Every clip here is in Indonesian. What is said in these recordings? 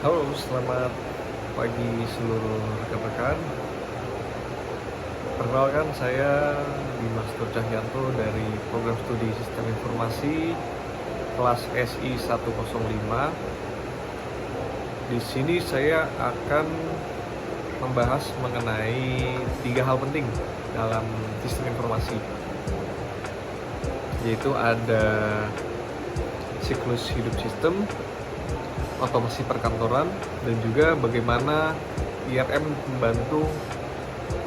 Halo, selamat pagi seluruh rekan-rekan. Perkenalkan, saya Dimas Tur Cahyanto dari Program Studi Sistem Informasi kelas SI 105. Di sini saya akan membahas mengenai 3 hal penting dalam sistem informasi, yaitu ada siklus hidup sistem, otomasi perkantoran, dan juga bagaimana IRM membantu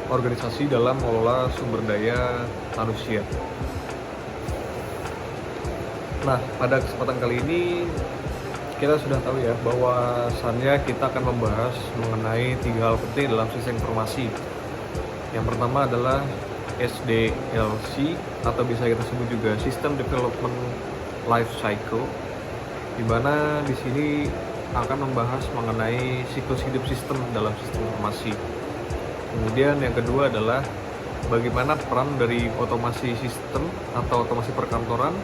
organisasi dalam mengelola sumber daya manusia. Nah, pada kesempatan kali ini kita sudah tahu ya bahwasannya kita akan membahas mengenai 3 hal penting dalam sistem informasi. Yang pertama adalah SDLC atau bisa kita sebut juga System Development Life Cycle, di mana di sini akan membahas mengenai siklus hidup sistem dalam sistem informasi. Kemudian yang kedua adalah bagaimana peran dari otomasi sistem atau otomasi perkantoran.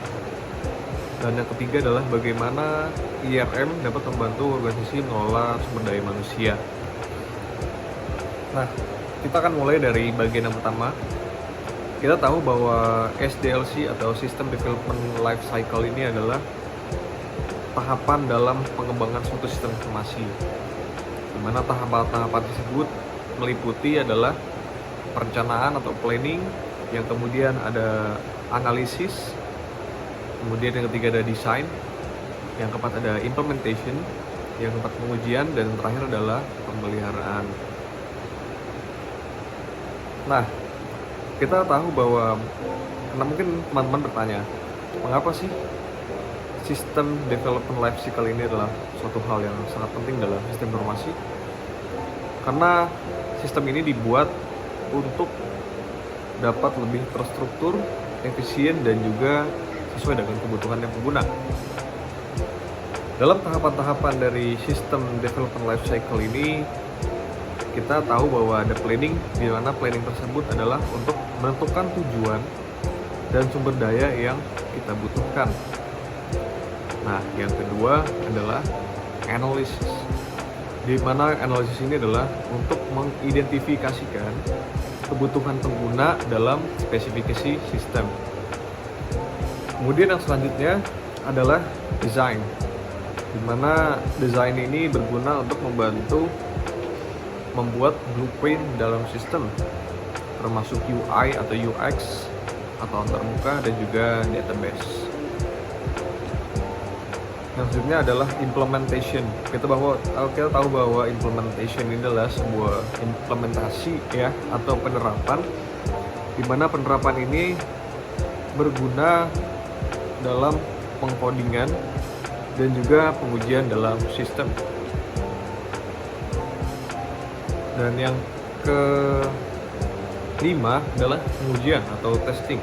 Dan yang ketiga adalah bagaimana IRM dapat membantu organisasi mengelola sumber daya manusia. Nah, kita akan mulai dari bagian yang pertama. Kita tahu bahwa SDLC atau System Development Life Cycle ini adalah tahapan dalam pengembangan suatu sistem informasi, di mana tahapan-tahapan tersebut meliputi adalah perencanaan atau planning, yang kemudian ada analisis, kemudian yang ketiga ada design, yang keempat ada implementation, yang keempat pengujian, dan yang terakhir adalah pemeliharaan. Nah, kita tahu bahwa karena mungkin teman-teman bertanya, mengapa sih sistem development life cycle ini adalah suatu hal yang sangat penting dalam sistem informasi? Karena sistem ini dibuat untuk dapat lebih terstruktur, efisien, dan juga sesuai dengan kebutuhan yang pengguna. Dalam tahapan-tahapan dari sistem development life cycle ini, kita tahu bahwa ada planning, di mana planning tersebut adalah untuk menentukan tujuan dan sumber daya yang kita butuhkan. Nah, yang kedua adalah analysis, di mana analisis ini adalah untuk mengidentifikasikan kebutuhan pengguna dalam spesifikasi sistem. Kemudian yang selanjutnya adalah design, di mana desain ini berguna untuk membantu membuat blueprint dalam sistem, termasuk UI atau UX atau antarmuka dan juga database. Yang selanjutnya adalah implementation. Kita tahu bahwa implementation ini adalah sebuah implementasi ya atau penerapan, di mana penerapan ini berguna dalam pengkodingan dan juga pengujian dalam sistem. Dan yang kelima adalah pengujian atau testing.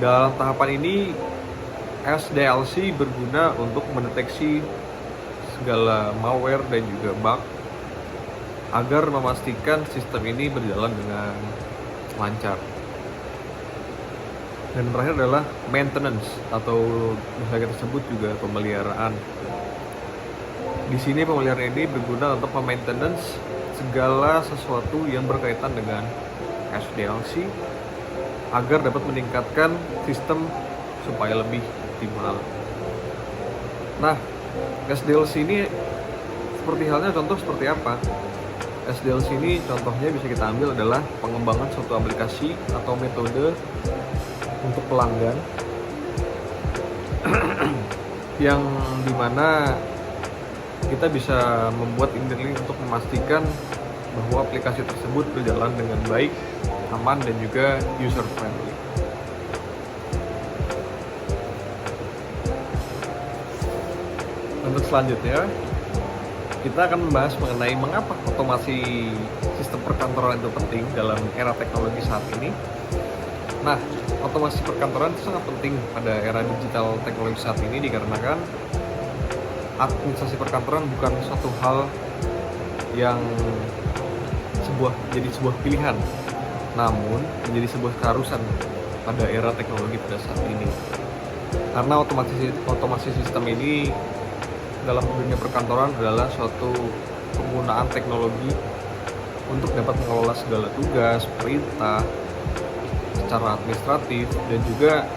Dalam tahapan ini SDLC berguna untuk mendeteksi segala malware dan juga bug agar memastikan sistem ini berjalan dengan lancar. Dan terakhir adalah maintenance atau bisa kita sebut juga pemeliharaan. Di sini pemeliharaan ini berguna untuk maintenance segala sesuatu yang berkaitan dengan SDLC agar dapat meningkatkan sistem supaya lebih optimal. Nah, SDLC ini seperti halnya contoh seperti apa? SDLC ini contohnya bisa kita ambil adalah pengembangan suatu aplikasi atau metode untuk pelanggan yang dimana kita bisa membuat ini untuk memastikan bahwa aplikasi tersebut berjalan dengan baik, aman, dan juga user friendly. Untuk selanjutnya, kita akan membahas mengenai mengapa otomasi sistem perkantoran itu penting dalam era teknologi saat ini. Nah, otomasi perkantoran itu sangat penting pada era digital teknologi saat ini dikarenakan administrasi perkantoran bukan suatu hal yang jadi sebuah pilihan, namun menjadi sebuah keharusan pada era teknologi pada saat ini. Karena otomasi sistem ini dalam dunia perkantoran adalah suatu penggunaan teknologi untuk dapat mengelola segala tugas, perintah secara administratif, dan juga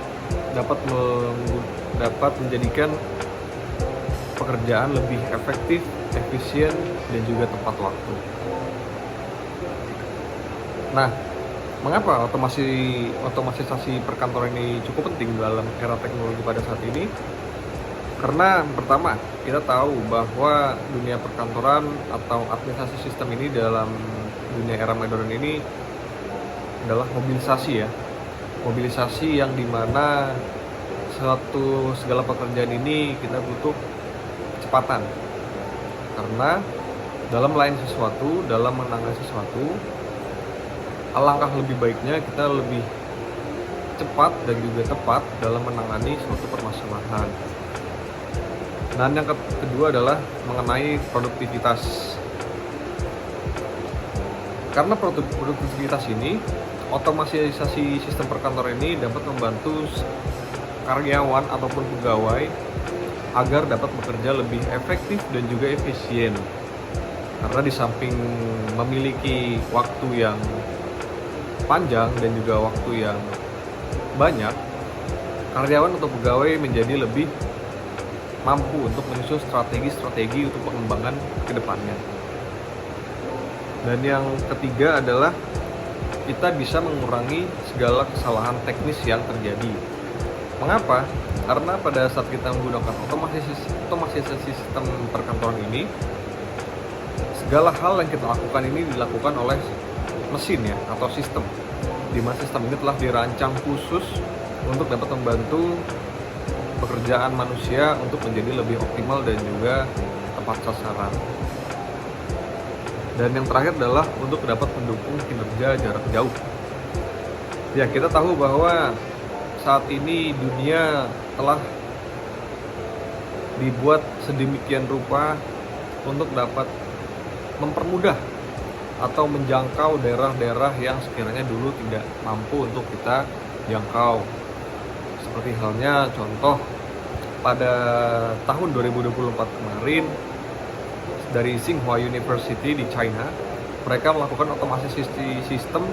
dapat menjadikan pekerjaan lebih efektif, efisien, dan juga tepat waktu. Nah, mengapa otomatisasi perkantoran ini cukup penting dalam era teknologi pada saat ini? Karena pertama, kita tahu bahwa dunia perkantoran atau administrasi sistem ini dalam dunia era modern ini adalah mobilisasi ya. Mobilisasi yang dimana segala pekerjaan ini kita butuh kecepatan. Karena dalam melayani sesuatu, dalam menangani sesuatu, alangkah lebih baiknya kita lebih cepat dan juga tepat dalam menangani suatu permasalahan. Dan yang kedua adalah mengenai produktivitas. Karena produktivitas ini, otomatisasi sistem perkantoran ini dapat membantu karyawan ataupun pegawai agar dapat bekerja lebih efektif dan juga efisien. Karena di samping memiliki waktu yang panjang dan juga waktu yang banyak, karyawan atau pegawai menjadi lebih mampu untuk menyusun strategi untuk pengembangan ke depannya. Dan yang ketiga adalah kita bisa mengurangi segala kesalahan teknis yang terjadi. Mengapa? Karena pada saat kita menggunakan otomatisasi sistem perkantoran ini, segala hal yang kita lakukan ini dilakukan oleh mesin ya, atau sistem. Di mana sistem ini telah dirancang khusus untuk dapat membantu pekerjaan manusia untuk menjadi lebih optimal dan juga tepat sasaran. Dan yang terakhir adalah untuk dapat mendukung kinerja jarak jauh. Ya, kita tahu bahwa saat ini dunia telah dibuat sedemikian rupa untuk dapat mempermudah atau menjangkau daerah-daerah yang sekiranya dulu tidak mampu untuk kita jangkau. Seperti halnya contoh pada tahun 2024 kemarin dari Tsinghua University di China, mereka melakukan otomatisasi sistem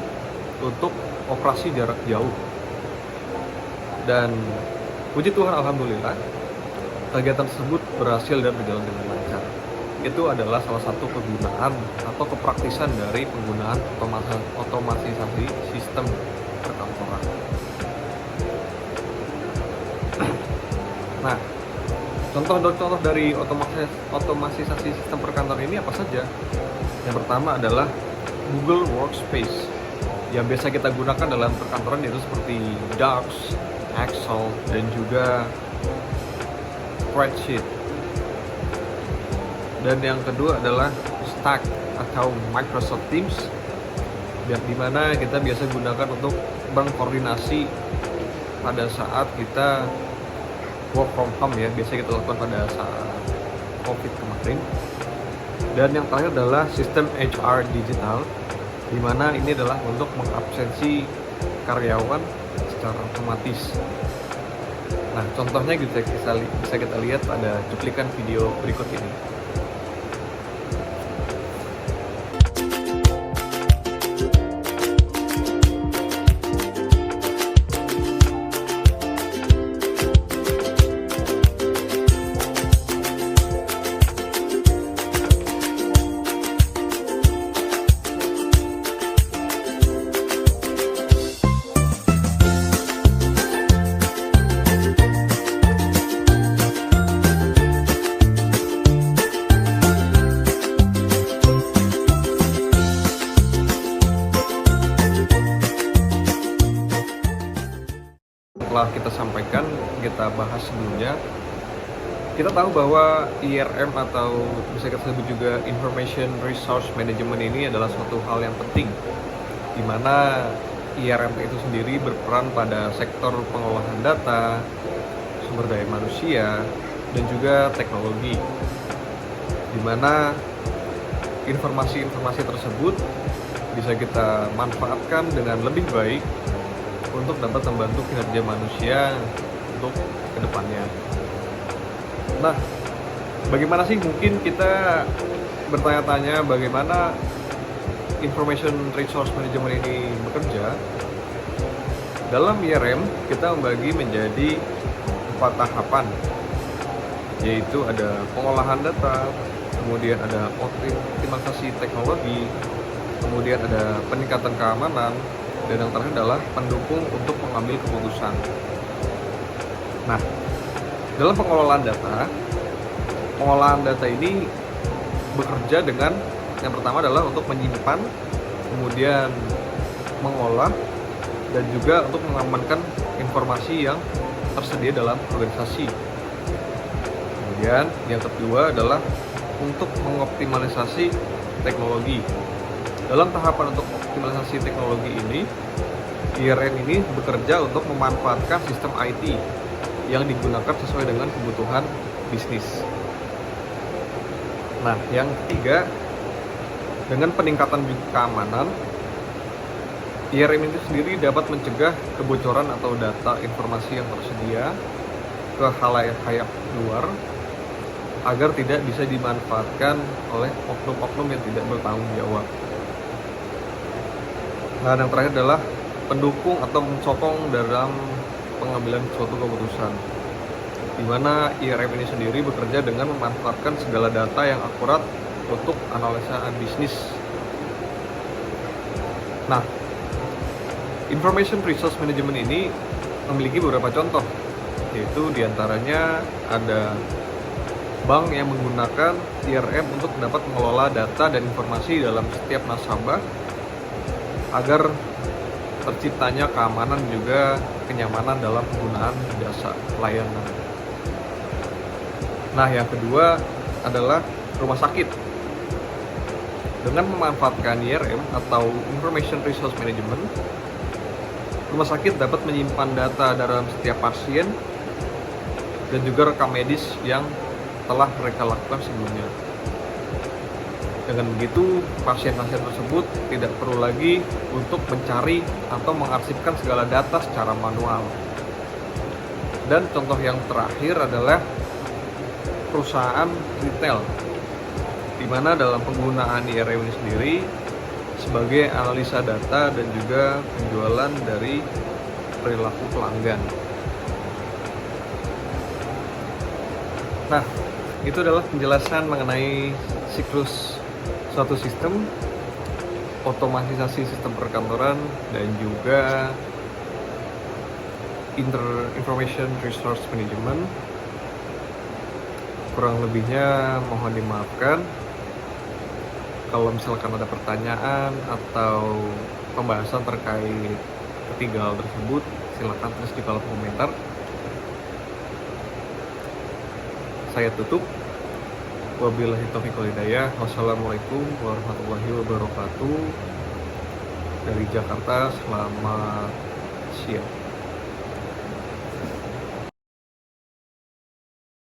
untuk operasi jarak jauh. Dan puji Tuhan, alhamdulillah, kegiatan tersebut berhasil dan berjalan dengan lancar. Itu adalah salah satu kegunaan atau kepraktisan dari penggunaan otomatisasi sistem perkantoran. Nah, contoh dari otomatisasi sistem perkantoran ini apa saja? Yang pertama adalah Google Workspace yang biasa kita gunakan dalam perkantoran, yaitu seperti Docs, Excel, dan juga Spreadsheet. Dan yang kedua adalah Slack atau Microsoft Teams, di mana kita biasa gunakan untuk berkoordinasi pada saat kita work from home ya, biasa kita lakukan pada saat COVID kemarin. Dan yang terakhir adalah sistem HR digital, di mana ini adalah untuk mengabsensi karyawan secara otomatis. Nah, contohnya bisa kita lihat pada cuplikan video berikut ini. Setelah kita sampaikan, kita bahas sebelumnya, kita tahu bahwa IRM atau bisa kita sebut juga Information Resource Management ini adalah suatu hal yang penting, di mana IRM itu sendiri berperan pada sektor pengolahan data, sumber daya manusia, dan juga teknologi, di mana informasi-informasi tersebut bisa kita manfaatkan dengan lebih baik untuk dapat membantu kinerja manusia untuk kedepannya. Nah, Bagaimana sih mungkin kita bertanya-tanya bagaimana Information Resource Management ini bekerja? Dalam IRM kita membagi menjadi 4 tahapan, yaitu ada pengolahan data, kemudian ada optimalisasi teknologi, kemudian ada peningkatan keamanan, dan yang terakhir adalah pendukung untuk mengambil keputusan. Nah, dalam pengolahan data ini bekerja dengan yang pertama adalah untuk menyimpan, kemudian mengolah, dan juga untuk mengamankan informasi yang tersedia dalam organisasi. Kemudian yang kedua adalah untuk mengoptimalisasi teknologi. Dalam tahapan untuk optimalisasi teknologi ini, IRM ini bekerja untuk memanfaatkan sistem IT yang digunakan sesuai dengan kebutuhan bisnis. Nah, yang ketiga, dengan peningkatan keamanan, IRM itu sendiri dapat mencegah kebocoran atau data informasi yang tersedia ke khalayak luar agar tidak bisa dimanfaatkan oleh oknum-oknum yang tidak bertanggung jawab. Nah, yang terakhir adalah pendukung atau menyokong dalam pengambilan suatu keputusan, di mana IRM ini sendiri bekerja dengan memanfaatkan segala data yang akurat untuk analisa bisnis. Nah, Information Resource Management ini memiliki beberapa contoh, yaitu diantaranya ada bank yang menggunakan IRM untuk dapat mengelola data dan informasi dalam setiap nasabah agar terciptanya keamanan juga kenyamanan dalam penggunaan jasa layanan. Nah, yang kedua adalah rumah sakit. Dengan memanfaatkan IRM atau Information Resource Management, rumah sakit dapat menyimpan data dalam setiap pasien dan juga rekam medis yang telah mereka lakukan sebelumnya. Dengan begitu, pasien-pasien tersebut tidak perlu lagi untuk mencari atau mengarsipkan segala data secara manual. Dan contoh yang terakhir adalah perusahaan retail, di mana dalam penggunaan IRM ini sendiri sebagai analisa data dan juga penjualan dari perilaku pelanggan. Nah, itu adalah penjelasan mengenai siklus suatu sistem, otomatisasi sistem perkantoran, dan juga Information Resource Management. Kurang lebihnya mohon dimaafkan. Kalau misalkan ada pertanyaan atau pembahasan terkait ketiga hal tersebut, silakan tulis di kolom komentar. Saya tutup. Wabillahi taufiq wal hidayah. Wassalamualaikum warahmatullahi wabarakatuh. Dari Jakarta, selamat siang.